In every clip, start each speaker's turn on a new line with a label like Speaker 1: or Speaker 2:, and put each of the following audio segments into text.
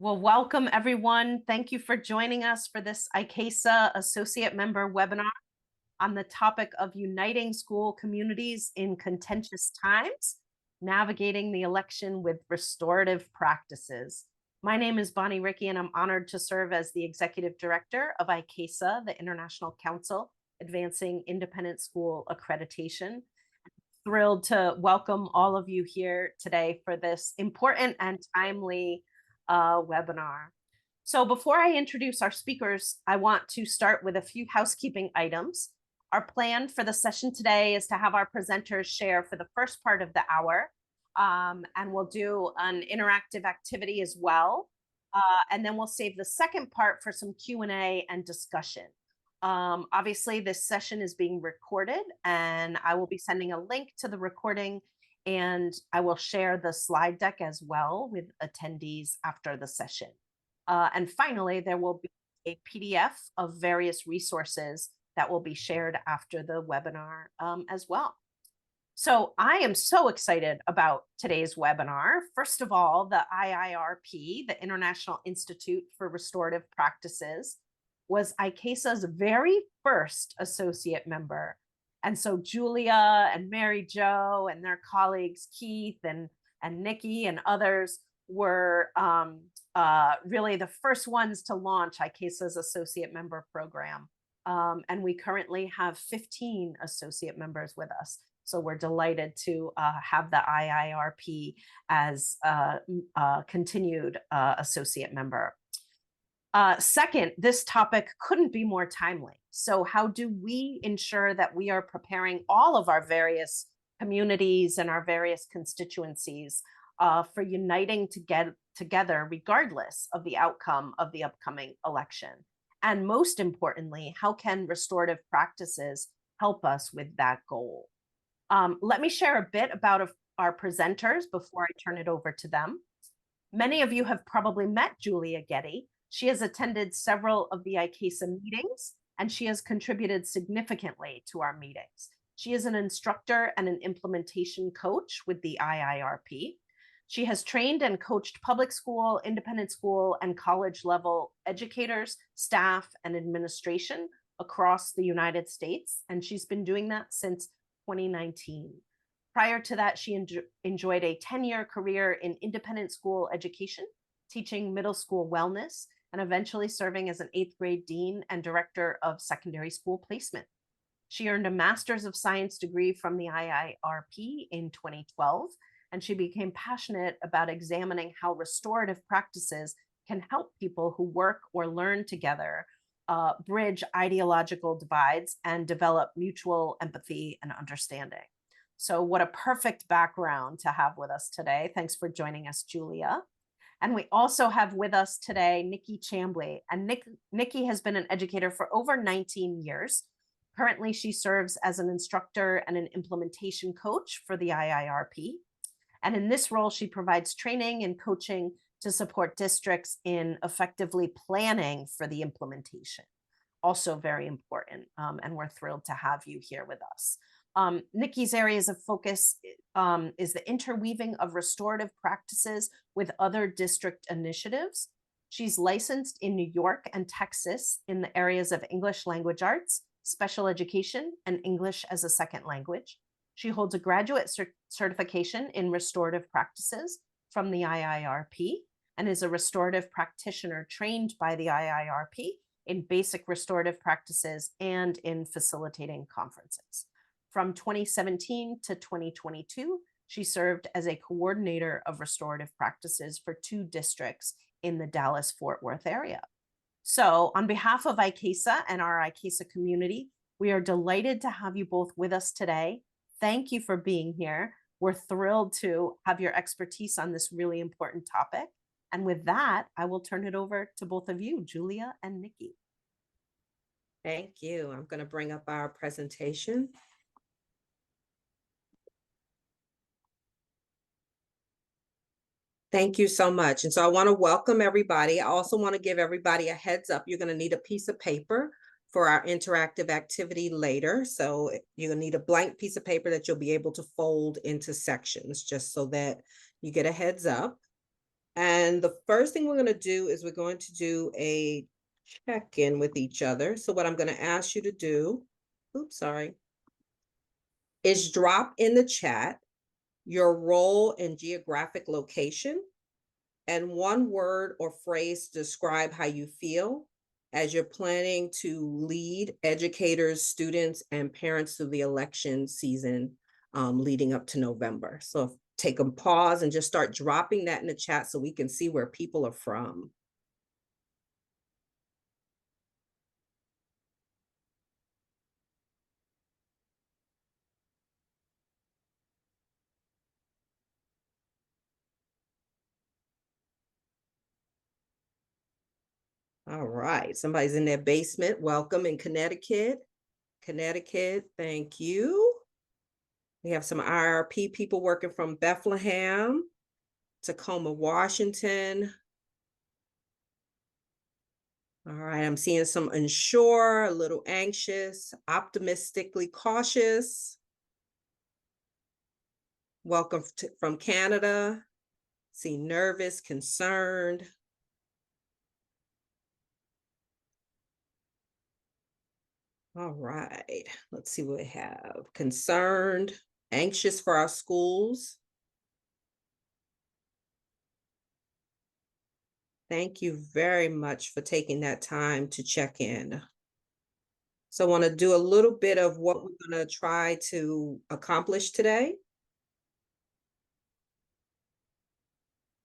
Speaker 1: Well, welcome everyone. Thank you for joining us for this ICAISA Associate Member webinar on the topic of uniting school communities in contentious times, navigating the election with restorative practices. My name is Bonnie Ricky, and I'm honored to serve as the Executive Director of ICAISA, the International Council Advancing Independent School Accreditation. Thrilled to welcome all of you here today for this important and timely webinar. So before I introduce our speakers, I want to start with a few housekeeping items. Our plan for the session today is to have our presenters share for the first part of the hour, and we'll do an interactive activity as well. And then we'll save the second part for some Q&A and discussion. Obviously, this session is being recorded, and I will be sending a link to the recording, and I will share the slide deck as well with attendees after the session. And finally, there will be a PDF of various resources that will be shared after the webinar as well. So I am so excited about today's webinar. First of all, the IIRP, the International Institute for Restorative Practices, was ICAISA's very first associate member. And so Julia and Mary Jo and their colleagues, Keith and Nikki and others, were really the first ones to launch ICAISA's associate member program. And we currently have 15 associate members with us. So we're delighted to have the IIRP as a continued associate member. Second, this topic couldn't be more timely. So how do we ensure that we are preparing all of our various communities and our various constituencies for uniting together regardless of the outcome of the upcoming election? And most importantly, how can restorative practices help us with that goal? Let me share a bit about our presenters before I turn it over to them. Many of you have probably met Julia Getty. She has attended several of the ICAISA meetings, and she has contributed significantly to our meetings. She is an instructor and an implementation coach with the IIRP. She has trained and coached public school, independent school, and college level educators, staff, and administration across the United States, and she's been doing that since 2019. Prior to that, she enjoyed a 10-year career in independent school education, teaching middle school wellness, and eventually serving as an 8th grade dean and director of secondary school placement. She earned a Master's of Science degree from the IIRP in 2012, and she became passionate about examining how restorative practices can help people who work or learn together bridge ideological divides and develop mutual empathy and understanding. So what a perfect background to have with us today. Thanks for joining us, Julia. And we also have with us today Nikki Chamblee. And Nikki has been an educator for over 19 years. Currently, she serves as an instructor and an implementation coach for the IIRP. And in this role, she provides training and coaching to support districts in effectively planning for the implementation. Also very important, and we're thrilled to have you here with us. Nikki's areas of focus is the interweaving of restorative practices with other district initiatives. She's licensed in New York and Texas in the areas of English language arts, special education, and English as a second language. She holds a graduate certification in restorative practices from the IIRP and is a restorative practitioner trained by the IIRP in basic restorative practices and in facilitating conferences. From 2017 to 2022, she served as a coordinator of restorative practices for 2 districts in the Dallas-Fort Worth area. So on behalf of ICAISA and our ICAISA community, we are delighted to have you both with us today. Thank you for being here. We're thrilled to have your expertise on this really important topic. And with that, I will turn it over to both of you, Julia and Nikki.
Speaker 2: Thank you. I'm going to bring up our presentation. Thank you so much. And so I want to welcome everybody. I also want to give everybody a heads up. You're going to need a piece of paper for our interactive activity later. So you're going to need a blank piece of paper that you'll be able to fold into sections, just so that you get a heads up. And the first thing we're going to do is we're going to do a check-in with each other. So what I'm going to ask you to do, oops, sorry, is drop in the chat your role and geographic location and one word or phrase to describe how you feel as you're planning to lead educators, students, and parents through the election season leading up to November. So take a pause and just start dropping that in the chat so we can see where people are from. All right, somebody's in their basement. Welcome in Connecticut. Connecticut, thank you. We have some IIRP people working from Bethlehem, Tacoma, Washington. All right, I'm seeing some unsure, a little anxious, optimistically cautious. Welcome from Canada. See nervous, concerned. All right, let's see what we have. Concerned, anxious for our schools. Thank you very much for taking that time to check in. So I want to do a little bit of what we're going to try to accomplish today.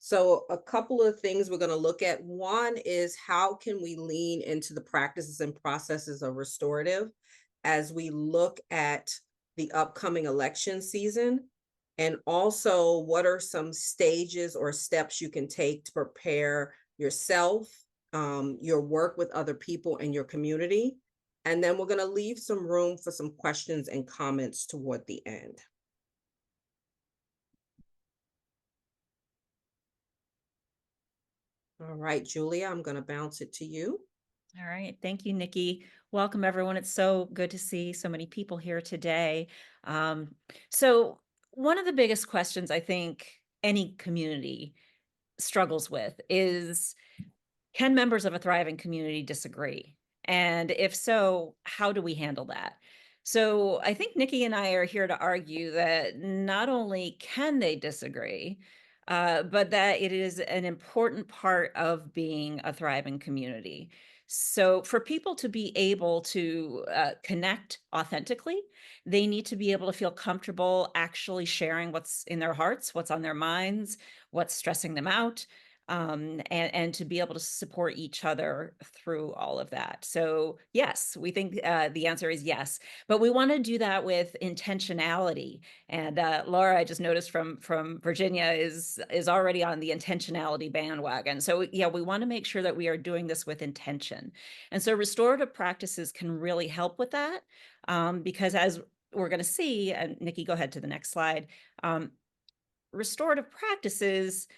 Speaker 2: So a couple of things we're going to look at. One is how can we lean into the practices and processes of restorative as we look at the upcoming election season? And also, what are some stages or steps you can take to prepare yourself, your work with other people in your community? And then we're going to leave some room for some questions and comments toward the end. All right, Julia, I'm going to bounce it to you.
Speaker 3: All right. Thank you, Nikki. Welcome, everyone. It's so good to see so many people here today. So one of the biggest questions I think any community struggles with is, can members of a thriving community disagree? And if so, how do we handle that? So I think Nikki and I are here to argue that not only can they disagree, but that it is an important part of being a thriving community. So for people to be able to connect authentically, they need to be able to feel comfortable actually sharing what's in their hearts, what's on their minds, what's stressing them out, and to be able to support each other through all of that. So yes, we think the answer is yes, but we want to do that with intentionality. And Laura, I just noticed from Virginia is already on the intentionality bandwagon. So yeah, we want to make sure that we are doing this with intention. And so restorative practices can really help with that, because as we're going to see, and Nikki, go ahead to the next slide. Restorative practices,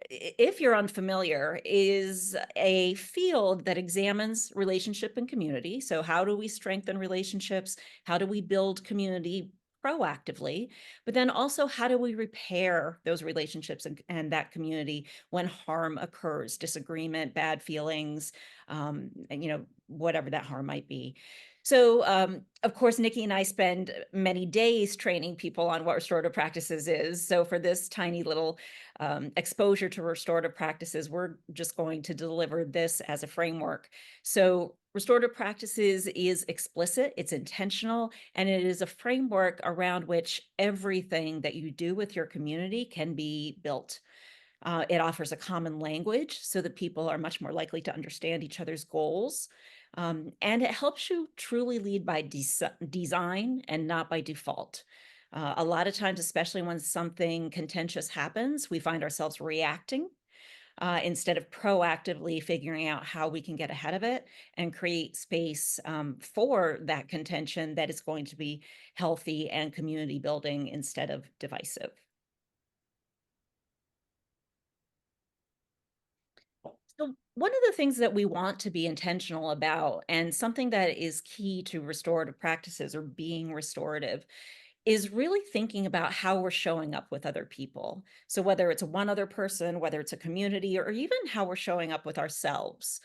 Speaker 3: if you're unfamiliar, is a field that examines relationship and community. So how do we strengthen relationships? How do we build community proactively? But then also, how do we repair those relationships and that community when harm occurs, disagreement, bad feelings, and whatever that harm might be. So, of course, Nikki and I spend many days training people on what restorative practices is. So for this tiny little exposure to restorative practices, we're just going to deliver this as a framework. So restorative practices is explicit, it's intentional, and it is a framework around which everything that you do with your community can be built. It offers a common language so that people are much more likely to understand each other's goals. And it helps you truly lead by design and not by default. A lot of times, especially when something contentious happens, we find ourselves reacting instead of proactively figuring out how we can get ahead of it and create space for that contention that is going to be healthy and community building instead of divisive. So one of the things that we want to be intentional about, and something that is key to restorative practices or being restorative, is really thinking about how we're showing up with other people. So whether it's one other person, whether it's a community, or even how we're showing up with ourselves.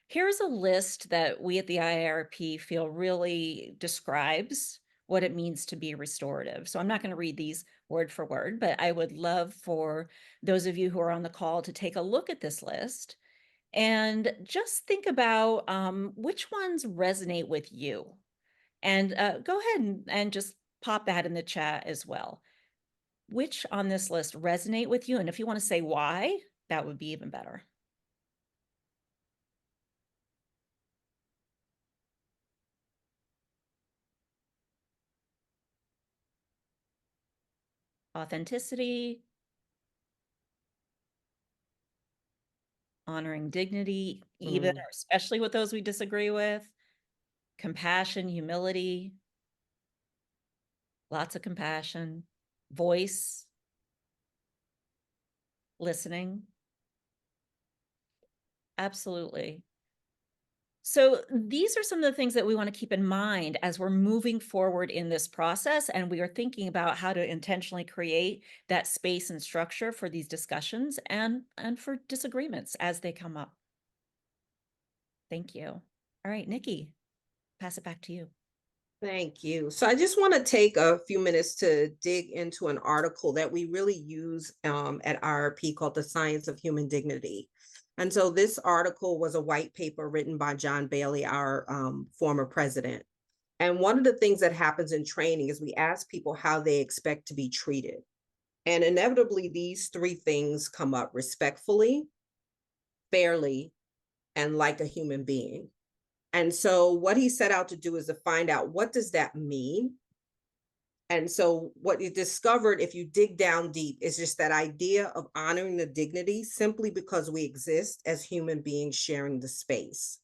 Speaker 3: Here's a list that we at the IIRP feel really describes what it means to be restorative. So I'm not going to read these word for word, but I would love for those of you who are on the call to take a look at this list and just think about which ones resonate with you. And go ahead and just pop that in the chat as well. Which on this list resonate with you? And if you want to say why, that would be even better. Authenticity, honoring dignity, even or especially with those we disagree with, compassion, humility, lots of compassion, voice, listening. Absolutely. So these are some of the things that we want to keep in mind as we're moving forward in this process, and we are thinking about how to intentionally create that space and structure for these discussions and for disagreements as they come up. Thank you. All right, Nikki, pass it back to you.
Speaker 2: Thank you. So I just want to take a few minutes to dig into an article that we really use at IIRP called The Science of Human Dignity. And so this article was a white paper written by John Bailey, our former president. And one of the things that happens in training is we ask people how they expect to be treated. And inevitably, these three things come up: respectfully, fairly, and like a human being. And so what he set out to do is to find out, what does that mean? And so what you discovered, if you dig down deep, is just that idea of honoring the dignity simply because we exist as human beings sharing the space.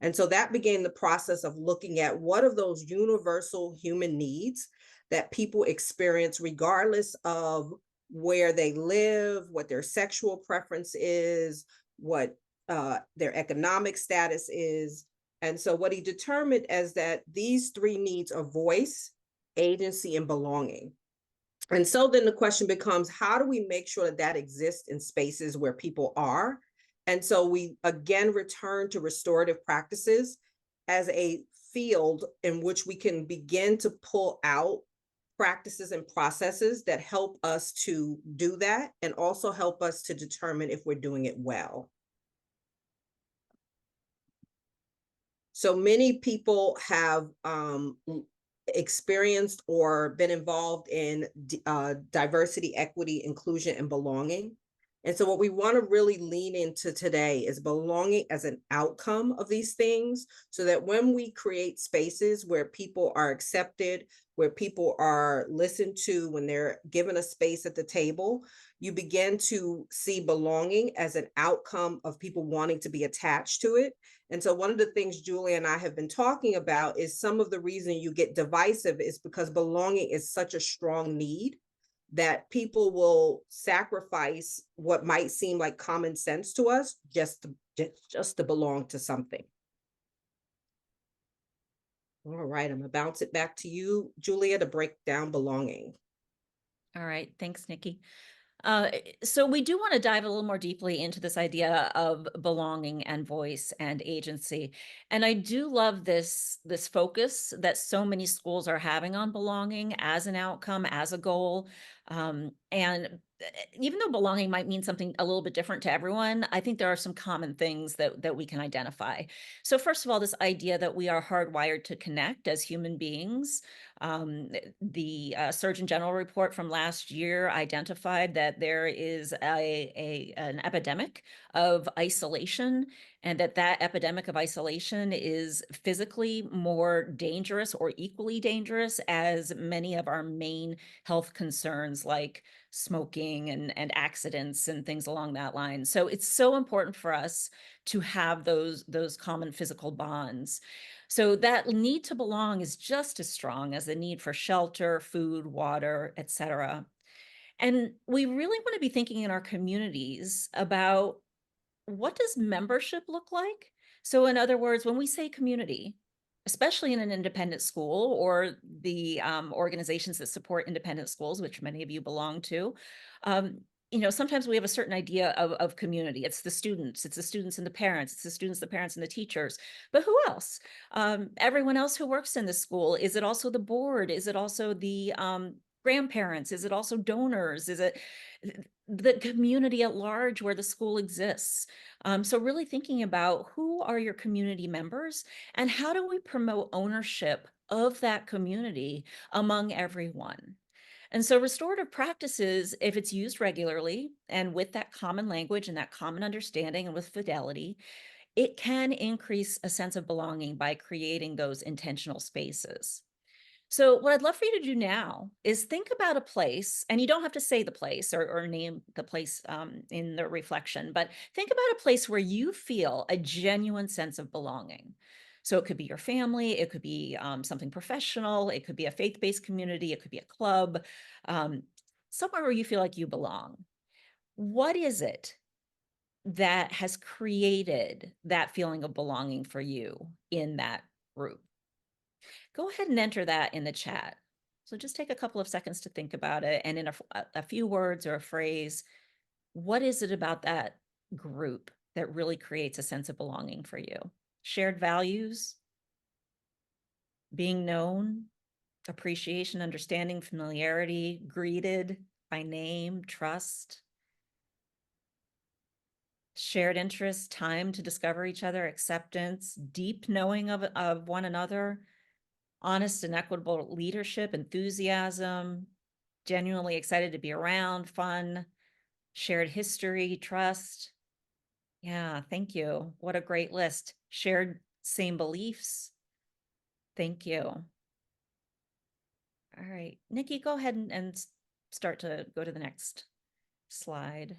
Speaker 2: And so that began the process of looking at what are those universal human needs that people experience regardless of where they live, what their sexual preference is, what their economic status is. And so what he determined is that these three needs are voice, agency, and belonging. And so then the question becomes, how do we make sure that that exists in spaces where people are? And so we again return to restorative practices as a field in which we can begin to pull out practices and processes that help us to do that and also help us to determine if we're doing it well. So many people have experienced or been involved in diversity, equity, inclusion, and belonging. And so what we want to really lean into today is belonging as an outcome of these things, so that when we create spaces where people are accepted, where people are listened to, when they're given a space at the table, you begin to see belonging as an outcome of people wanting to be attached to it. And so one of the things Julie and I have been talking about is some of the reason you get divisive is because belonging is such a strong need that people will sacrifice what might seem like common sense to us just to belong to something. All right, I'm gonna bounce it back to you, Julia, to break down belonging.
Speaker 3: All right, thanks, Nikki. So we do want to dive a little more deeply into this idea of belonging and voice and agency. And I do love this focus that so many schools are having on belonging as an outcome, as a goal. And even though belonging might mean something a little bit different to everyone, I think there are some common things that we can identify. So first of all, this idea that we are hardwired to connect as human beings. The Surgeon General report from last year identified that there is an epidemic of isolation, and that epidemic of isolation is physically more dangerous or equally dangerous as many of our main health concerns like smoking and accidents and things along that line. So it's so important for us to have those common physical bonds. So that need to belong is just as strong as the need for shelter, food, water, etc. And we really want to be thinking in our communities about, what does membership look like? So in other words, when we say community, especially in an independent school or the organizations that support independent schools, which many of you belong to. Sometimes we have a certain idea of community. It's the students and the parents, it's the students, the parents, and the teachers. But who else? Everyone else who works in the school. Is it also the board? Is it also the grandparents? Is it also donors? Is it the community at large where the school exists? So really thinking about who are your community members and how do we promote ownership of that community among everyone? And so restorative practices, if it's used regularly and with that common language and that common understanding and with fidelity, it can increase a sense of belonging by creating those intentional spaces. So what I'd love for you to do now is think about a place, and you don't have to say the place or name the place in the reflection, but think about a place where you feel a genuine sense of belonging. So it could be your family, it could be something professional, it could be a faith-based community, it could be a club, um, somewhere where you feel like you belong. What is it that has created that feeling of belonging for you in that group? Go ahead and enter that in the chat. So just take a couple of seconds to think about it. And in a few words or a phrase, what is it about that group that really creates a sense of belonging for you? Shared values, being known, appreciation, understanding, familiarity, greeted by name, trust, shared interests, time to discover each other, acceptance, deep knowing of one another, honest and equitable leadership, enthusiasm, genuinely excited to be around, fun, shared history, trust. Yeah, thank you. What a great list. Shared same beliefs. Thank you. All right, Nikki, go ahead and start to go to the next slide.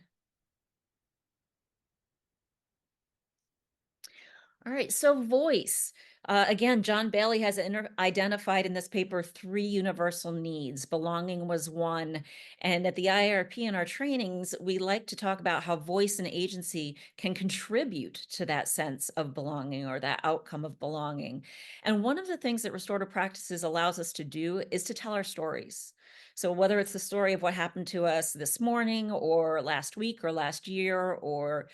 Speaker 3: All right, so voice. Again, John Bailey has identified in this paper 3 universal needs. Belonging was one. And at the IIRP in our trainings, we like to talk about how voice and agency can contribute to that sense of belonging or that outcome of belonging. And one of the things that restorative practices allows us to do is to tell our stories. So whether it's the story of what happened to us this morning or last week or last year or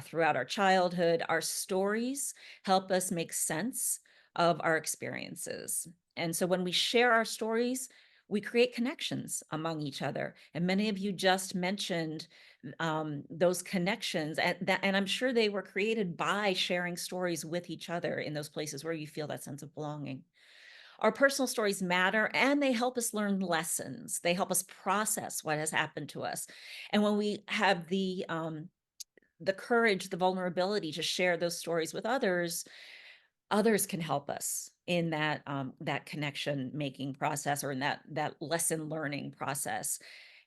Speaker 3: throughout our childhood, our stories help us make sense of our experiences. And so when we share our stories, we create connections among each other. And many of you just mentioned those connections, and I'm sure they were created by sharing stories with each other in those places where you feel that sense of belonging. Our personal stories matter and they help us learn lessons. They help us process what has happened to us. And when we have the courage, the vulnerability to share those stories with others, others can help us in that that connection making process or in that lesson learning process.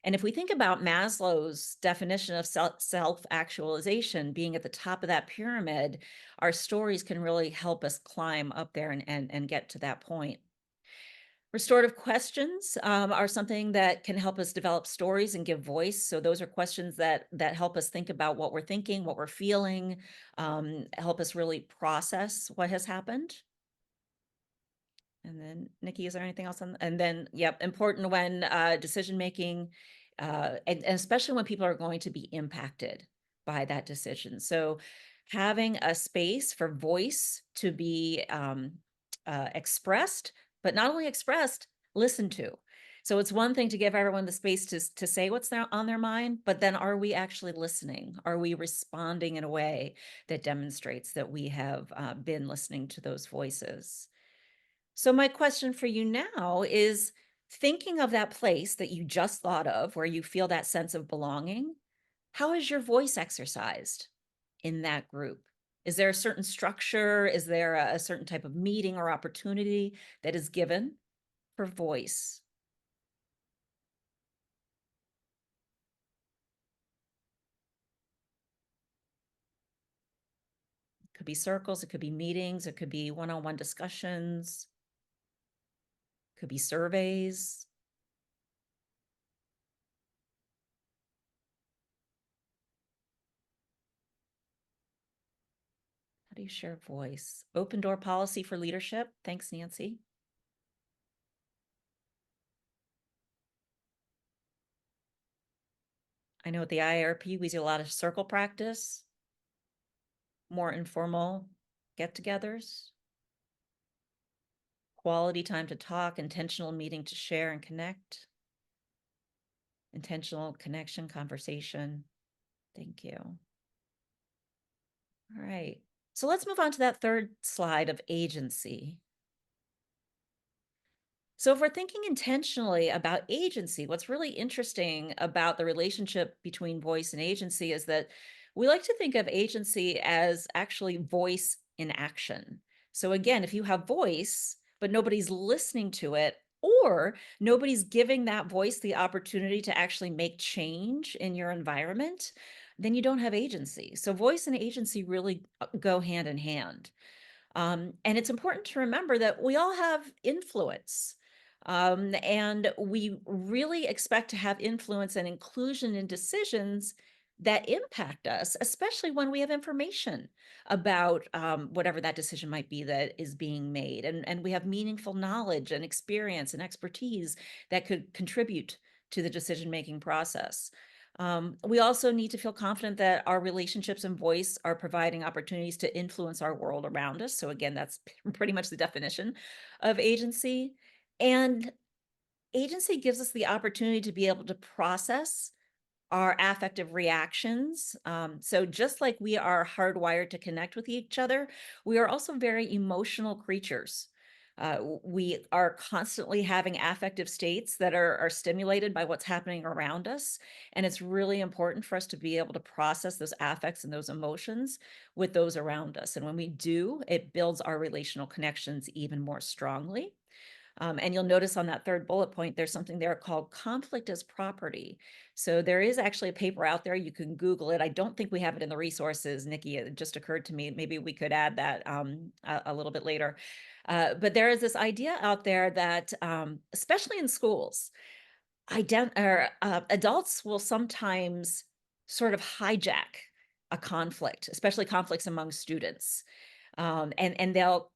Speaker 3: And if we think about Maslow's definition of self-actualization being at the top of that pyramid, our stories can really help us climb up there and get to that point. Restorative questions are something that can help us develop stories and give voice. So those are questions that help us think about what we're thinking, what we're feeling, help us really process what has happened. And then Nikki, is there anything else on? And then, yep, important when decision making, and especially when people are going to be impacted by that decision. So having a space for voice to be expressed, but not only expressed, listened to. So it's one thing to give everyone the space to say what's on their mind, but then are we actually listening? Are we responding in a way that demonstrates that we have been listening to those voices? So my question for you now is, thinking of that place that you just thought of where you feel that sense of belonging, how is your voice exercised in that group? Is there a certain structure? Is there a certain type of meeting or opportunity that is given for voice? It could be circles, it could be meetings, it could be one-on-one discussions, it could be surveys. How do you share voice? Open door policy for leadership. Thanks, Nancy. I know at the IIRP, we do a lot of circle practice, more informal get-togethers, quality time to talk, intentional meeting to share and connect, intentional connection, conversation. Thank you. All right, so let's move on to that third slide of agency. So if we're thinking intentionally about agency, what's really interesting about the relationship between voice and agency is that we like to think of agency as actually voice in action. So again, if you have voice, but nobody's listening to it, or nobody's giving that voice the opportunity to actually make change in your environment, then you don't have agency. So voice and agency really go hand in hand. And it's important to remember that we all have influence. And we really expect to have influence and inclusion in decisions that impact us, especially when we have information about whatever that decision might be that is being made. And we have meaningful knowledge and experience and expertise that could contribute to the decision-making process. We also need to feel confident that our relationships and voice are providing opportunities to influence our world around us. So again, that's pretty much the definition of agency. And agency gives us the opportunity to be able to process our affective reactions. So just like we are hardwired to connect with each other, we are also very emotional creatures. We are constantly having affective states that are stimulated by what's happening around us. And it's really important for us to be able to process those affects and those emotions with those around us. And when we do, it builds our relational connections even more strongly. And you'll notice on that third bullet point, there's something there called conflict as property. So there is actually a paper out there. You can Google it. I don't think we have it in the resources, Nikki. It just occurred to me. Maybe we could add that a little bit later. But there is this idea out there that, especially in schools, adults will sometimes sort of hijack a conflict, especially conflicts among students. And they'll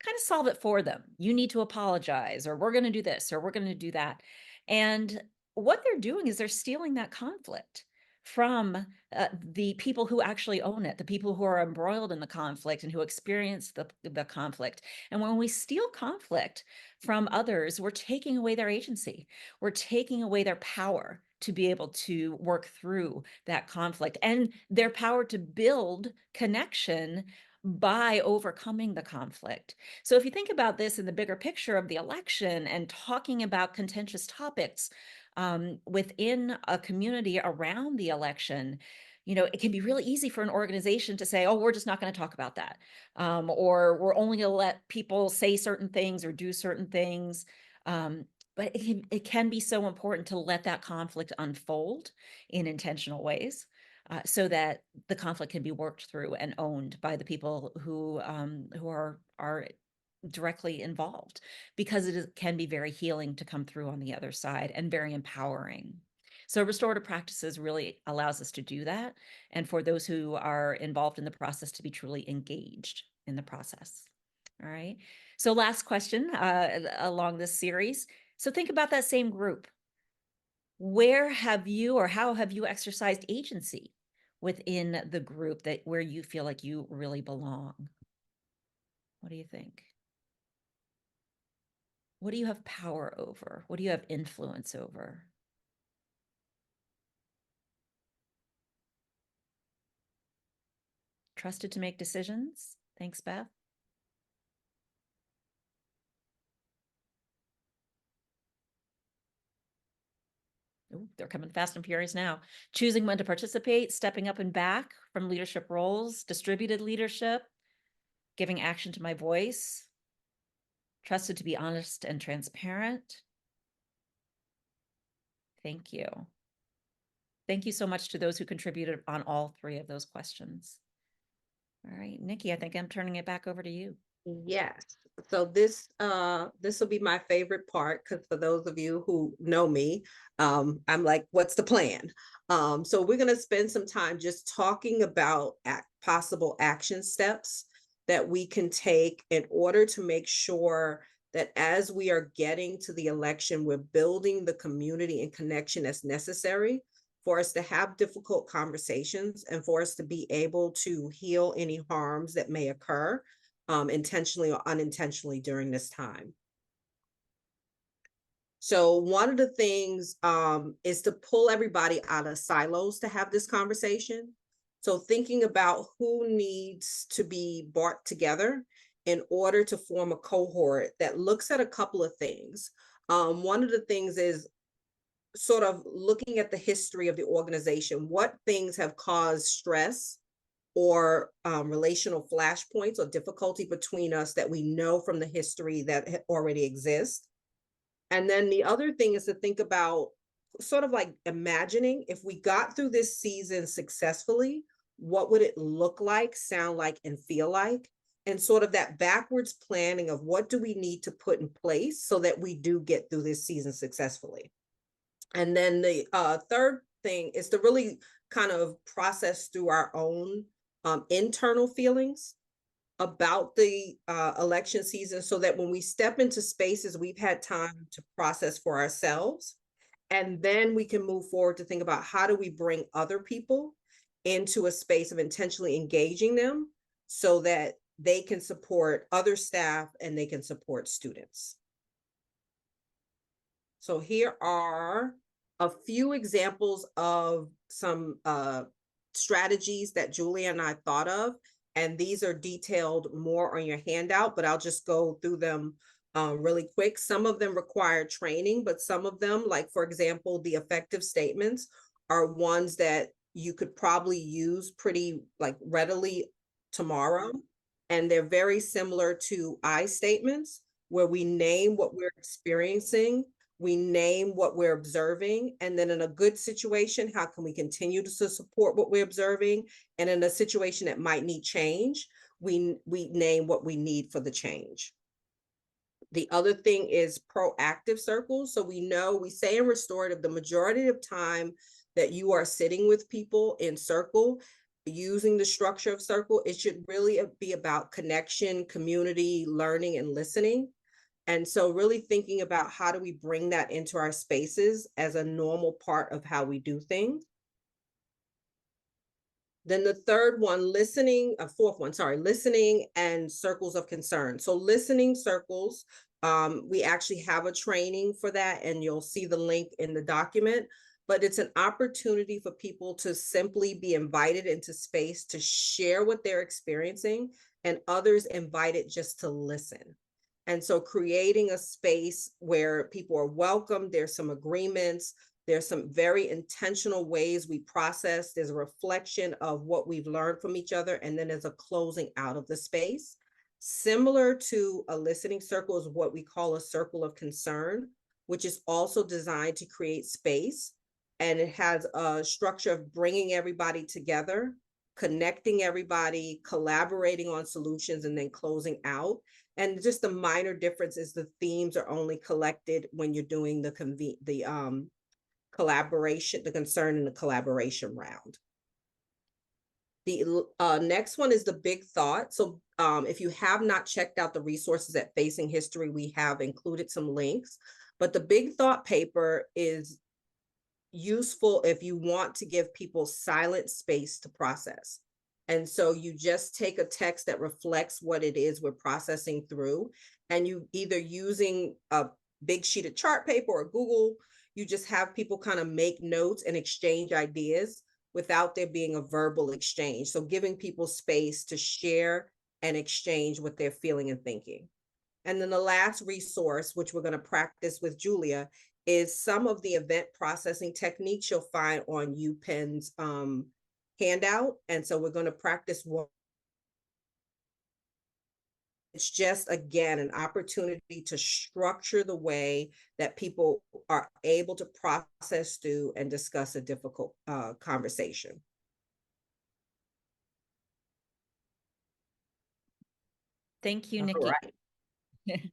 Speaker 3: kind of solve it for them. You need to apologize, or we're going to do this, or we're going to do that. And what they're doing is they're stealing that conflict from the people who actually own it, the people who are embroiled in the conflict and who experience the conflict. And when we steal conflict from others, we're taking away their agency. We're taking away their power to be able to work through that conflict and their power to build connection by overcoming the conflict. So if you think about this in the bigger picture of the election and talking about contentious topics within a community around the election, it can be really easy for an organization to say, oh, we're just not going to talk about that. Or we're only going to let people say certain things or do certain things. But it can be so important to let that conflict unfold in intentional ways. So that the conflict can be worked through and owned by the people who are directly involved, because can be very healing to come through on the other side and very empowering. So restorative practices really allows us to do that, and for those who are involved in the process to be truly engaged in the process. All right. So last question along this series. So think about that same group. Where have you, or how have you exercised agency within the group where you feel like you really belong? What do you think? What do you have power over? What do you have influence over? Trusted to make decisions? Thanks, Beth. Ooh, they're coming fast and furious now. Choosing when to participate, stepping up and back from leadership roles, distributed leadership, giving action to my voice, trusted to be honest and transparent. Thank you. Thank you so much to those who contributed on all three of those questions. All right, Nikki, I think I'm turning it back over to you.
Speaker 2: Yes. So this will be my favorite part, because for those of you who know me, I'm like, what's the plan? So we're going to spend some time just talking about possible action steps that we can take in order to make sure that as we are getting to the election, we're building the community and connection that's necessary for us to have difficult conversations and for us to be able to heal any harms that may occur intentionally or unintentionally during this time. So one of the things is to pull everybody out of silos to have this conversation. So thinking about who needs to be brought together in order to form a cohort that looks at a couple of things. One of the things is sort of looking at the history of the organization. What things have caused stress or relational flashpoints or difficulty between us that we know from the history that already exists? And then the other thing is to think about sort of like imagining if we got through this season successfully, what would it look like, sound like, and feel like? And sort of that backwards planning of what do we need to put in place so that we do get through this season successfully. And then the third thing is to really kind of process through our own internal feelings about the election season so that when we step into spaces, we've had time to process for ourselves. And then we can move forward to think about how do we bring other people into a space of intentionally engaging them so that they can support other staff and they can support students. So here are a few examples of some strategies that Julia and I thought of. And these are detailed more on your handout, but I'll just go through them really quick. Some of them require training, but some of them, like for example, the effective statements are ones that you could probably use pretty like readily tomorrow. And they're very similar to I statements, where we name what we're experiencing, we name what we're observing, and then in a good situation, how can we continue to support what we're observing? And in a situation that might need change, we name what we need for the change. The other thing is proactive circles. So we say in restorative, the majority of time that you are sitting with people in circle, using the structure of circle, it should really be about connection, community, learning, and listening. And so really thinking about how do we bring that into our spaces as a normal part of how we do things. Then the third one, listening and circles of concern. So listening circles, we actually have a training for that and you'll see the link in the document, but it's an opportunity for people to simply be invited into space to share what they're experiencing and others invited just to listen. And so creating a space where people are welcome, there's some agreements, there's some very intentional ways we process, there's a reflection of what we've learned from each other, and then there's a closing out of the space. Similar to a listening circle is what we call a circle of concern, which is also designed to create space. And it has a structure of bringing everybody together, connecting everybody, collaborating on solutions, and then closing out. And just the minor difference is the themes are only collected when you're doing the collaboration, the concern and the collaboration round. The next one is the big thought. So if you have not checked out the resources at Facing History, we have included some links, but the big thought paper is useful if you want to give people silent space to process. And so you just take a text that reflects what it is we're processing through, and you either using a big sheet of chart paper or Google, you just have people kind of make notes and exchange ideas without there being a verbal exchange. So giving people space to share and exchange what they're feeling and thinking. And then the last resource, which we're going to practice with Julia, is some of the event processing techniques you'll find on UPenn's handout. And so we're going to practice one. It's just, again, an opportunity to structure the way that people are able to process through and discuss a difficult conversation.
Speaker 3: Thank you,
Speaker 2: All
Speaker 3: Nikki.
Speaker 2: right.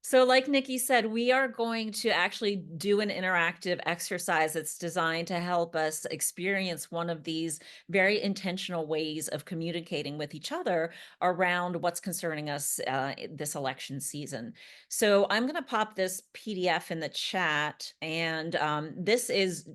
Speaker 3: So like Nikki said, we are going to actually do an interactive exercise that's designed to help us experience one of these very intentional ways of communicating with each other around what's concerning us this election season. So I'm going to pop this PDF in the chat, and this is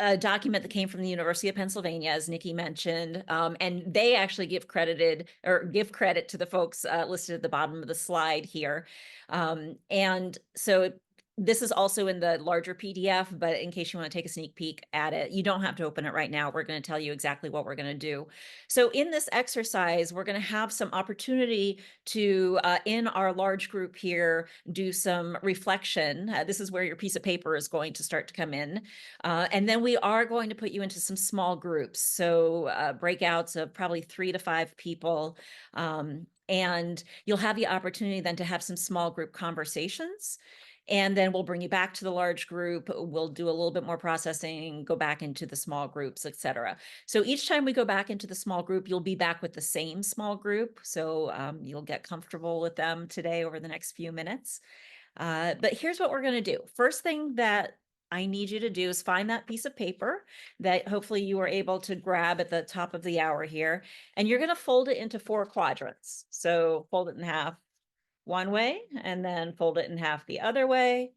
Speaker 3: a document that came from the University of Pennsylvania, as Nikki mentioned, and they actually give credit to the folks listed at the bottom of the slide here. And so this is also in the larger PDF, but in case you want to take a sneak peek at it, you don't have to open it right now. We're going to tell you exactly what we're going to do. So in this exercise, we're going to have some opportunity to, in our large group here, do some reflection. This is where your piece of paper is going to start to come in. And then we are going to put you into some small groups. So breakouts of probably 3 to 5 people. And you'll have the opportunity then to have some small group conversations. And then we'll bring you back to the large group. We'll do a little bit more processing, go back into the small groups, et cetera. So each time we go back into the small group, you'll be back with the same small group. So you'll get comfortable with them today over the next few minutes. But here's what we're going to do. First thing that I need you to do is find that piece of paper that hopefully you were able to grab at the top of the hour here, and you're going to fold it into 4 quadrants. So fold it in half one way, and then fold it in half the other way.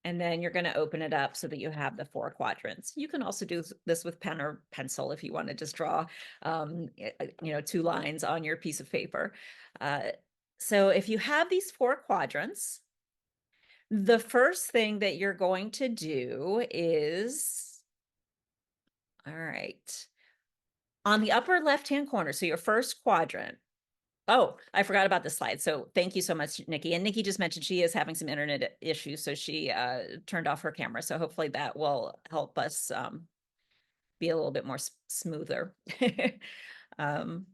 Speaker 3: And then you're going to open it up so that you have the 4 quadrants. You can also do this with pen or pencil if you want to just draw, 2 lines on your piece of paper. So if you have these 4 quadrants, the first thing that you're going to do is, all right, on the upper left-hand corner, so your first quadrant. Oh, I forgot about this slide. So thank you so much, Nikki. And Nikki just mentioned she is having some internet issues, so she turned off her camera. So hopefully that will help us be a little bit more smoother. um,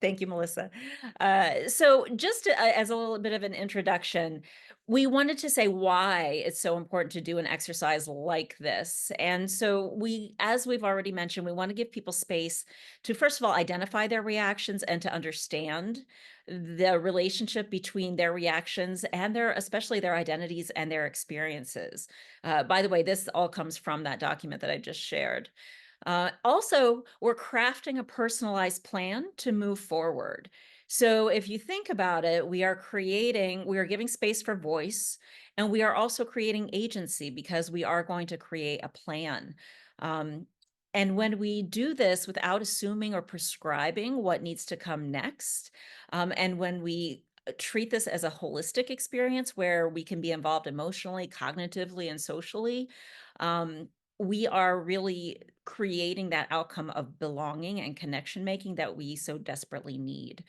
Speaker 3: Thank you, Melissa. So just as a little bit of an introduction, we wanted to say why it's so important to do an exercise like this. And so as we've already mentioned, we want to give people space to, first of all, identify their reactions and to understand the relationship between their reactions and especially their identities and their experiences. By the way, this all comes from that document that I just shared. Also, we're crafting a personalized plan to move forward. So if you think about it, we are giving space for voice, and we are also creating agency because we are going to create a plan. And when we do this without assuming or prescribing what needs to come next, and when we treat this as a holistic experience where we can be involved emotionally, cognitively, and socially, we are really creating that outcome of belonging and connection making that we so desperately need.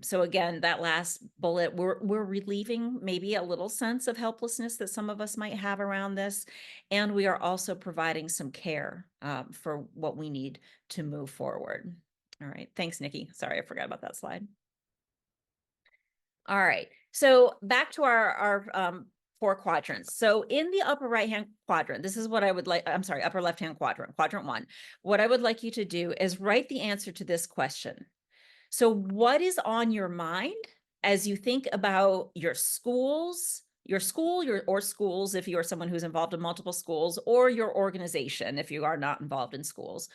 Speaker 3: So again, that last bullet, we're relieving maybe a little sense of helplessness that some of us might have around this. And we are also providing some care for what we need to move forward. All right. Thanks, Nikki. Sorry, I forgot about that slide. All right. So back to our 4 quadrants. So in the upper right-hand quadrant, this is what I would like, I'm sorry, upper left-hand quadrant, quadrant 1. What I would like you to do is write the answer to this question. So what is on your mind as you think about your schools, or schools if you are someone who's involved in multiple schools, or your organization if you are not involved in schools,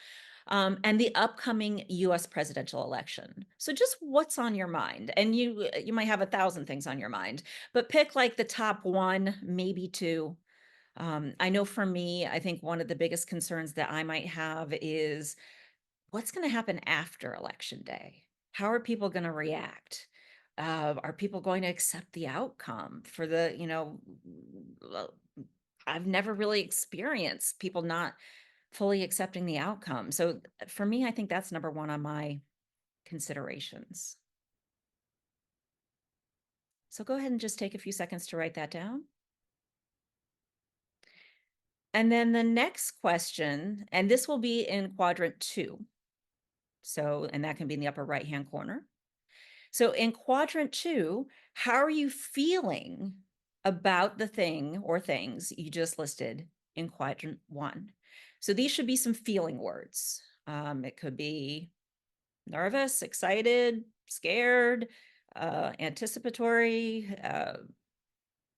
Speaker 3: and the upcoming US presidential election. So just what's on your mind? And you might have 1,000 things on your mind, but pick like the top 1, maybe 2. I know for me, I think one of the biggest concerns that I might have is what's going to happen after Election Day? How are people going to react? Are people going to accept the outcome for I've never really experienced people not fully accepting the outcome. So for me, I think that's number 1 on my considerations. So go ahead and just take a few seconds to write that down. And then the next question, and this will be in quadrant 2. So, and that can be in the upper right-hand corner. So in quadrant 2, how are you feeling about the thing or things you just listed in quadrant 1? So these should be some feeling words. It could be nervous, excited, scared, anticipatory,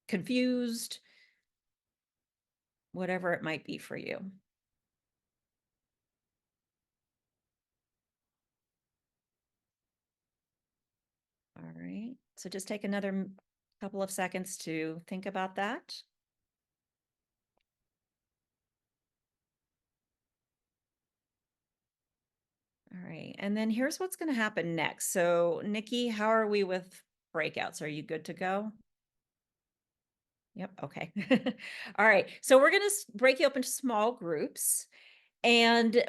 Speaker 3: confused, whatever it might be for you. All right, so just take another couple of seconds to think about that. All right, and then here's what's going to happen next. So Nikki, how are we with breakouts? Are you good to go? Yep, okay. All right, so we're going to break you up into small groups. And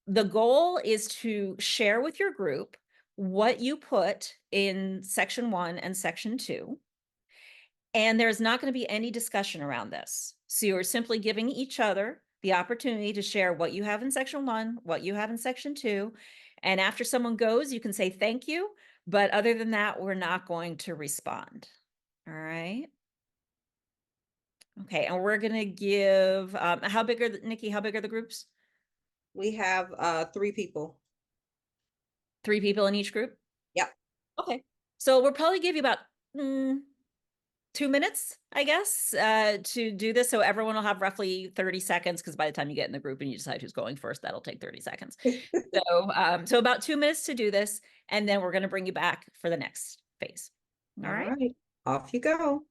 Speaker 3: the goal is to share with your group what you put in section 1 and section 2. And there's not going to be any discussion around this. So you're simply giving each other the opportunity to share what you have in section 1, what you have in section 2. And after someone goes, you can say thank you. But other than that, we're not going to respond. All right. Okay. And we're going to give, how big are Nikki, how big are the groups?
Speaker 2: We have 3 people.
Speaker 3: 3 people in each group?
Speaker 2: Yep.
Speaker 3: Okay. So we'll probably give you about 2 minutes, I guess, to do this. So everyone will have roughly 30 seconds, because by the time you get in the group and you decide who's going first, that'll take 30 seconds. So about 2 minutes to do this, and then we're going to bring you back for the next phase. All right.
Speaker 2: Off you go.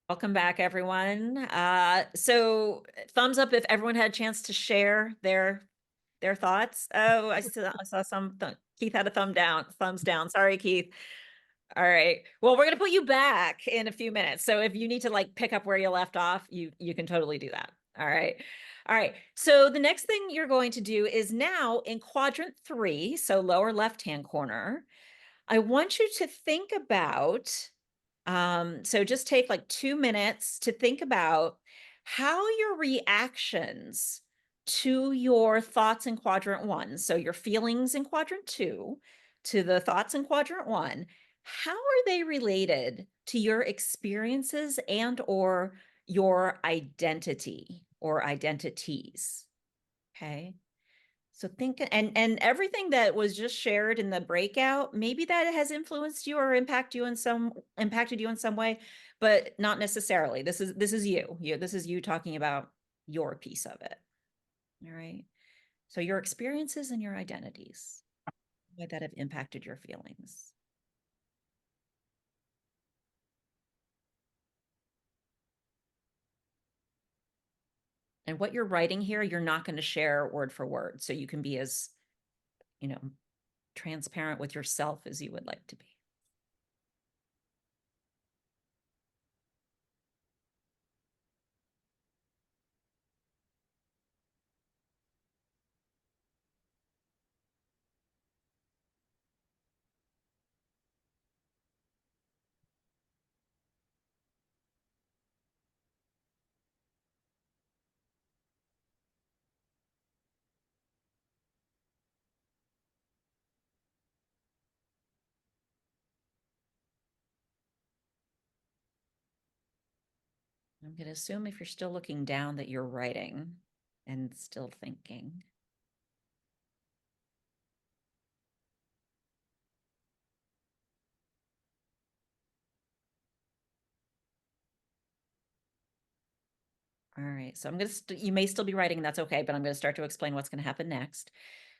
Speaker 3: Welcome back, everyone. So thumbs up if everyone had a chance to share their thoughts. Oh, I saw some. Keith had a thumbs down. Sorry, Keith. All right. Well, we're going to put you back in a few minutes. So if you need to like pick up where you left off, you can totally do that. All right. All right. So the next thing you're going to do is now in quadrant 3, so lower left-hand corner, I want you to think about, so just take like 2 minutes to think about how your reactions to your thoughts in quadrant 1, so your feelings in quadrant 2, to the thoughts in quadrant 1, how are they related to your experiences and or your identity or identities? Okay. So think, and everything that was just shared in the breakout, maybe that has influenced you or impacted you in some way, but not necessarily. This is you. This is you talking about your piece of it. All right. So your experiences and your identities that have impacted your feelings. And what you're writing here, you're not going to share word for word. So you can be as, transparent with yourself as you would like to be. I'm going to assume if you're still looking down that you're writing and still thinking. All right, so I'm going to, you may still be writing, and that's okay, but I'm going to start to explain what's going to happen next.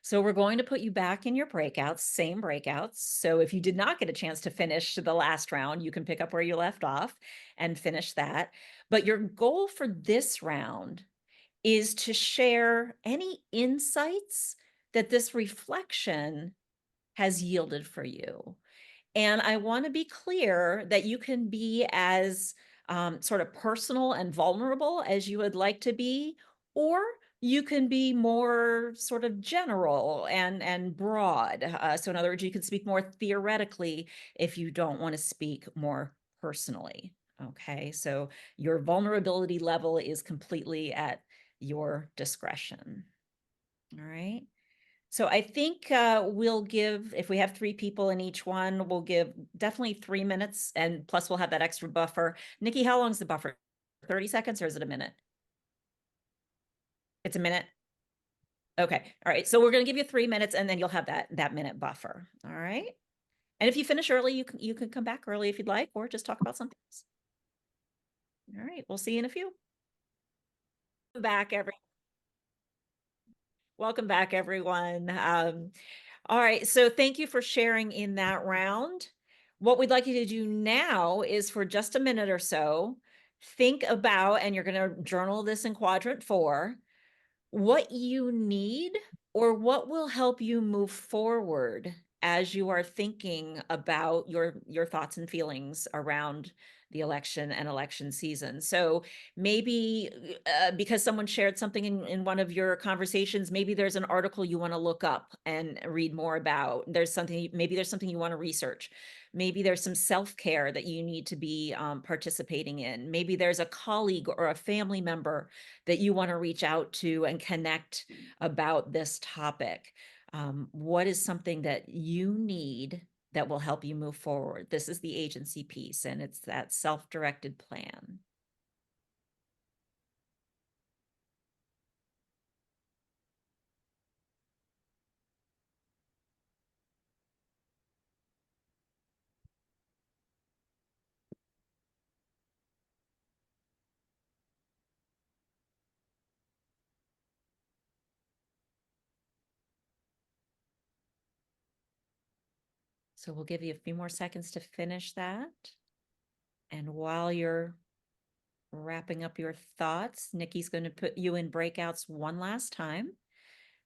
Speaker 3: So we're going to put you back in your breakouts, same breakouts. So if you did not get a chance to finish the last round, you can pick up where you left off and finish that. But your goal for this round is to share any insights that this reflection has yielded for you. And I want to be clear that you can be as sort of personal and vulnerable as you would like to be, or you can be more sort of general and broad. So in other words, you can speak more theoretically if you don't want to speak more personally. Okay, so your vulnerability level is completely at your discretion. All right. So I think we'll give, if we have 3 people in each one, we'll give definitely 3 minutes, and plus we'll have that extra buffer. Nikki, how long is the buffer? 30 seconds or is it a minute? It's a minute? Okay. All right. So we're going to give you 3 minutes and then you'll have that minute buffer. All right. And if you finish early, you can come back early if you'd like, or just talk about something else. All right, we'll see you in a few. Welcome back, everyone. All right, so thank you for sharing in that round. What we'd like you to do now is for just a minute or so, think about, and you're going to journal this in quadrant 4, what you need or what will help you move forward as you are thinking about your thoughts and feelings around the election and election season. So maybe because someone shared something in one of your conversations, maybe there's an article you want to look up and read more about. Maybe there's something you want to research. Maybe there's some self-care that you need to be participating in. Maybe there's a colleague or a family member that you want to reach out to and connect about this topic. What is something that you need that will help you move forward? This is the agency piece, and it's that self-directed plan. So we'll give you a few more seconds to finish that. And while you're wrapping up your thoughts, Nikki's going to put you in breakouts one last time.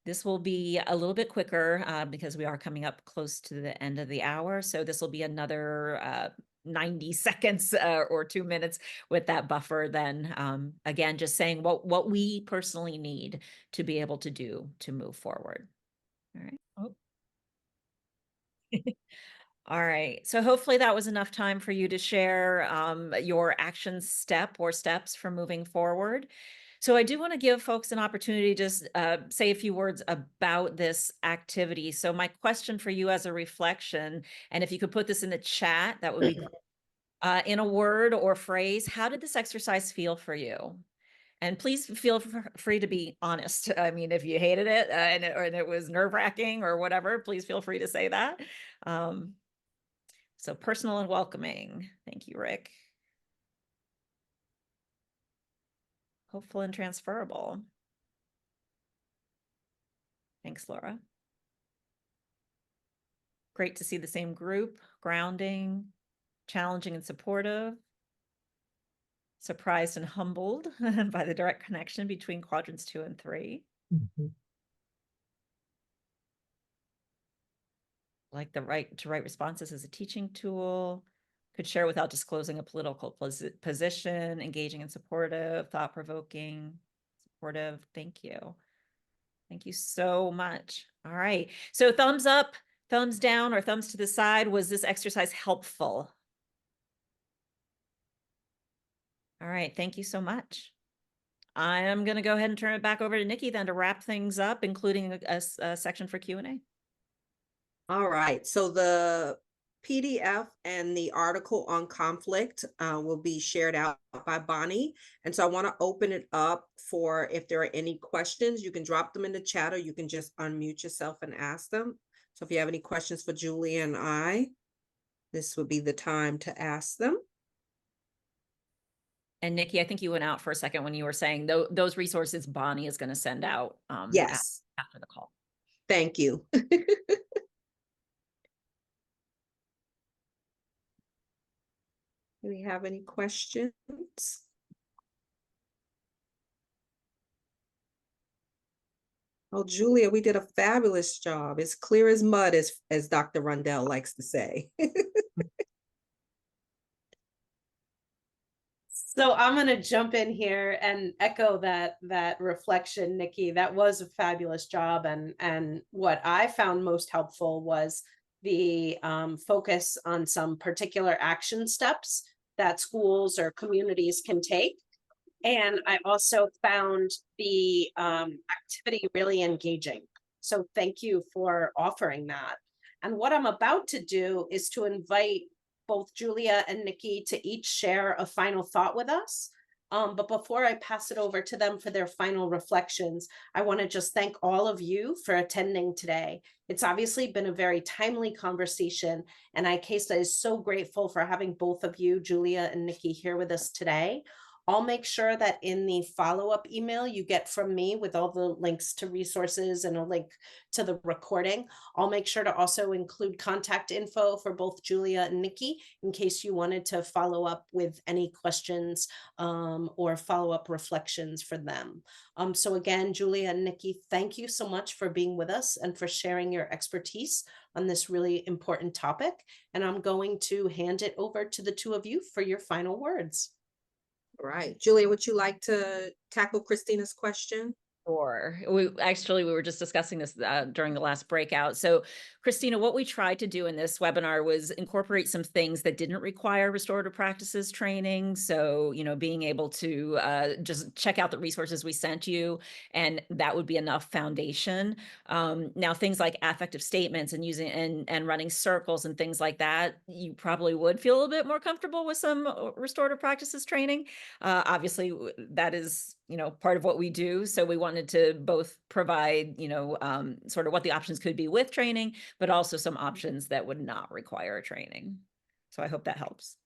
Speaker 3: This will be a little bit quicker because we are coming up close to the end of the hour. So this will be another 90 seconds or 2 minutes with that buffer. Then again, just saying what we personally need to be able to do to move forward. All right. Oh. All right. So hopefully that was enough time for you to share your action step or steps for moving forward. So I do want to give folks an opportunity to just say a few words about this activity. So my question for you as a reflection, and if you could put this in the chat, that would be great. In a word or phrase, how did this exercise feel for you? And please feel free to be honest. I mean, if you hated it and it was nerve-wracking or whatever, please feel free to say that. So personal and welcoming. Thank you, Rick. Hopeful and transferable. Thanks, Laura. Great to see the same group. Grounding, challenging and supportive. Surprised and humbled by the direct connection between quadrants 2 and 3. Mm-hmm. Like the right to write responses as a teaching tool. Could share without disclosing a political position. Engaging and supportive. Thought-provoking. Supportive. Thank you. Thank you so much. All right. So thumbs up, thumbs down, or thumbs to the side. Was this exercise helpful? All right. Thank you so much. I am going to go ahead and turn it back over to Nikki then to wrap things up, including a section for Q&A.
Speaker 2: All right. So the PDF and the article on conflict will be shared out by Bonnie. And so I want to open it up for if there are any questions, you can drop them in the chat or you can just unmute yourself and ask them. So if you have any questions for Julia and I, this would be the time to ask them.
Speaker 3: And Nikki, I think you went out for a second when you were saying those resources Bonnie is going to send out
Speaker 2: yes,
Speaker 3: after the call.
Speaker 2: Thank you. Do we have any questions? Oh, Julia, we did a fabulous job. It's clear as mud, as Dr. Rundell likes to say.
Speaker 1: So I'm going to jump in here and echo that reflection, Nikki. That was a fabulous job. And what I found most helpful was the focus on some particular action steps that schools or communities can take. And I also found the activity really engaging. So thank you for offering that. And what I'm about to do is to invite both Julia and Nikki to each share a final thought with us. But before I pass it over to them for their final reflections, I want to just thank all of you for attending today. It's obviously been a very timely conversation, and ICAISA is so grateful for having both of you, Julia and Nikki, here with us today. I'll make sure that in the follow-up email you get from me with all the links to resources and a link to the recording, I'll make sure to also include contact info for both Julia and Nikki in case you wanted to follow up with any questions or follow-up reflections for them. So again, Julia and Nikki, thank you so much for being with us and for sharing your expertise on this really important topic. And I'm going to hand it over to the two of you for your final words.
Speaker 2: All right. Julia, would you like to tackle Christina's question?
Speaker 3: Sure. We were just discussing this during the last breakout. So, Christina, what we tried to do in this webinar was incorporate some things that didn't require restorative practices training. So, being able to just check out the resources we sent you, and that would be enough foundation. Now, things like affective statements and using and running circles and things like that, you probably would feel a little bit more comfortable with some restorative practices training. Obviously, that is part of what we do. So we wanted to both provide, sort of what the options could be with training, but also some options that would not require training. So I hope that helps.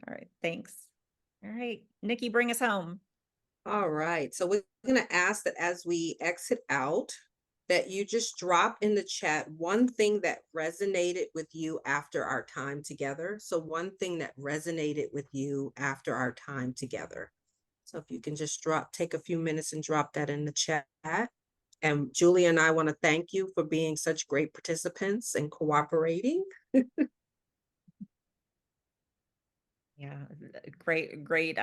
Speaker 3: All right, thanks. All right, Nikki, bring us home.
Speaker 2: All right. So we're going to ask that as we exit out, that you just drop in the chat one thing that resonated with you after our time together. So one thing that resonated with you after our time together. So if you can just take a few minutes and drop that in the chat. And Julia and I want to thank you for being such great participants and cooperating.
Speaker 3: Yeah, great,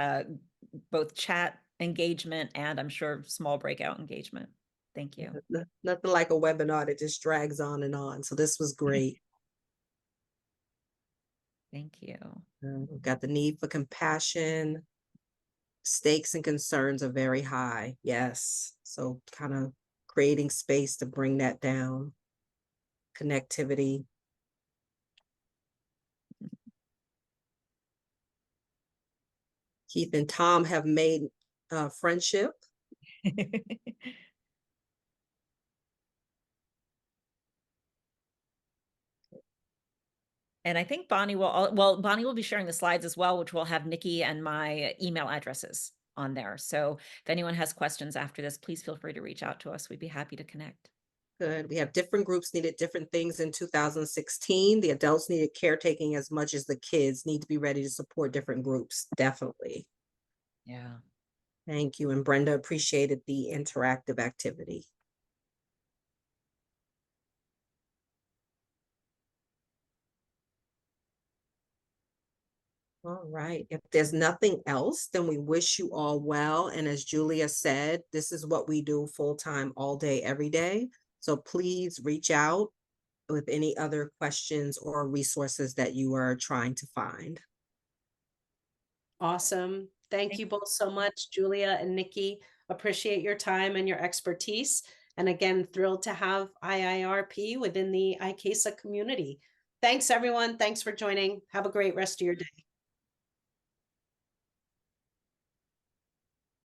Speaker 3: both chat engagement and I'm sure small breakout engagement. Thank you.
Speaker 2: Nothing like a webinar that just drags on and on. So this was great.
Speaker 3: Thank you.
Speaker 2: We've got the need for compassion. Stakes and concerns are very high. Yes. So kind of creating space to bring that down. Connectivity. Keith and Tom have made friendship.
Speaker 3: And I think Bonnie Bonnie will be sharing the slides as well, which will have Nikki and my email addresses on there. So if anyone has questions after this, please feel free to reach out to us. We'd be happy to connect.
Speaker 2: Good. We have different groups needed different things in 2016. The adults needed caretaking as much as the kids need to be ready to support different groups. Definitely.
Speaker 3: Yeah.
Speaker 2: Thank you. And Brenda appreciated the interactive activity. All right. If there's nothing else, then we wish you all well. And as Julia said, this is what we do full-time all day, every day. So please reach out with any other questions or resources that you are trying to find.
Speaker 1: Awesome. Thank you both so much, Julia and Nikki. Appreciate your time and your expertise. And again, thrilled to have IIRP within the ICAISA community. Thanks, everyone. Thanks for joining. Have a great rest of your day.